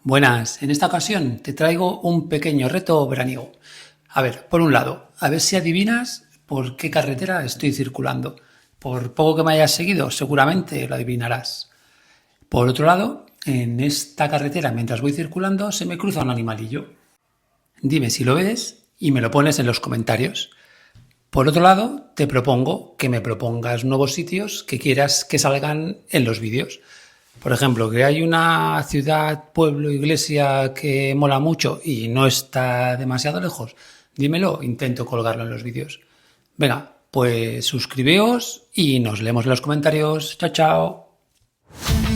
Buenas, en esta ocasión te traigo un pequeño reto veraniego. A ver, por un lado, a ver si adivinas por qué carretera estoy circulando. Por poco que me hayas seguido, seguramente lo adivinarás. Por otro lado, en esta carretera, mientras voy circulando, se me cruza un animalillo. Dime si lo ves y me lo pones en los comentarios. Por otro lado, te propongo que me propongas nuevos sitios que quieras que salgan en los vídeos. Por ejemplo, que hay una ciudad, pueblo, iglesia que mola mucho y no está demasiado lejos. Dímelo, intento colgarlo en los vídeos. Venga, pues suscribeos y nos leemos en los comentarios. Chao, chao.